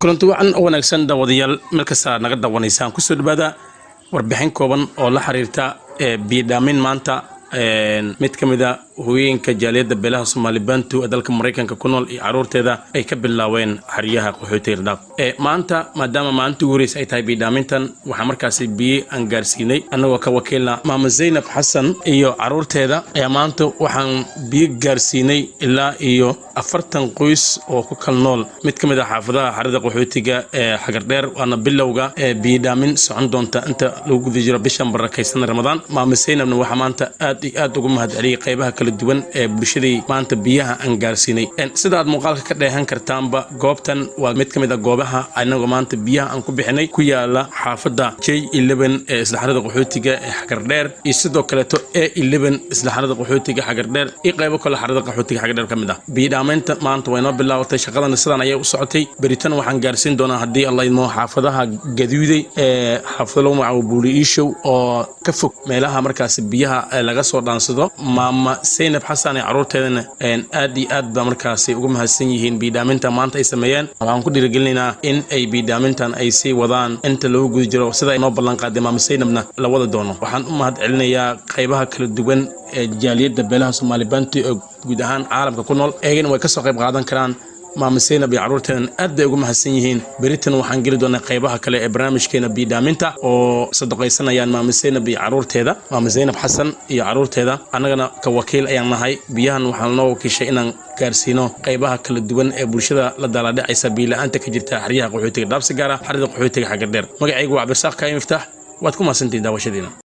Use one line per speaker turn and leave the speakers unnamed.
kulanti wacan oo wanaagsan daawadayaal meel kasta naga daawanaysaan ku soo dhawaada warbixin kooban oo la xiriirta biidaamin maanta mid ka mid ah hooyinka jaaliyadda beelaha Soomaalibantu ee dalka Mareykanka ku nool iyo caruurteeda ay ka bilaaween xariyaha qaxootiga dhaq maanta maadaama maanta guureys ay tahay biidaamintan waxa markaasi biyo aan gaarsiinay anagoo ka wakiilna Maama Zainab Xasan iyo caruurteeda ayaa maanta waxaan biyo gaarsiinay ilaa iyo 40 qoys oo ku kala nool mid ka mid ah xaafadaha xarada qaxootiga ee Xagardheer waana bilowga biidaamin socon doonta inta lagu guda jiro bishan barakaysan Ramadaan Maama Zainabna waxa maanta aad ugu mahadceliyay qaybaha kala duwan ee bulshadii maanta biyaha aan gaarsiinay sida aad muuqaalka ka dheehan kartaanba goobtan waa mid ka mid ah goobaha anagu maanta biyaha aan ku bixinay ku yaala xaafada J11 ee isla xarada qaxootiga ee Xagardheer iyo sidoo kale A11 isla xarada qaxootiga Xagardheer iyo qaybo kale xarada qaxootiga Xagardheer kamid ah biidaaminta maanta way noo bilaabatay shaqadan sidan ayay u socotay baritan waxaan gaarsiin doonaa hadii Allah idmo xaafadaha gaduuday ee xaafado lagu buuliishow oo ka fog meelaha markaas biyaha laga soo dhaansado Maama Zainab Xasan ee caruurteedana aad ba markaas ugu mahadsan yihiin biidaaminta maanta ay sameeyeen waxaan ku dhiirigelinaynaa in ay biidaamintan ay sii wadaan inta lagu guda jiro sida ay noo ballan qaaday Maama Zainabna la wada doono waxaan u mahadcelinayaa qaybaha kala duwan ee jaaliyadda beelaha Soomaalibantu ee guud ahaan caalamka ku nool eegana way ka soo qayb qaadan karaan Maama Zainab iyo caruurteedan aad ay ugu mahadsan yihiin baritan waxaan gali doonaa qaybaha kale ee barnaamijkeena biidaaminta oo sadaqaysanayaan Maama Zainab iyo caruurteeda Maama Zainab Xasan iyo caruurteeda anagana ka wakiil ayaan nahay biyahan waxaan noo wakiishay inaan gaarsiino qaybaha kala duwan ee bulshada la daaladhacaysa biilaanta ka jirta xariyaha qaxootiga dhaabsi gaara xarida qaxootiga Xagardheer magacaygu waa Cabdirsaaq Kaayim Miftaax waad ku mahadsantihiin daawashadiina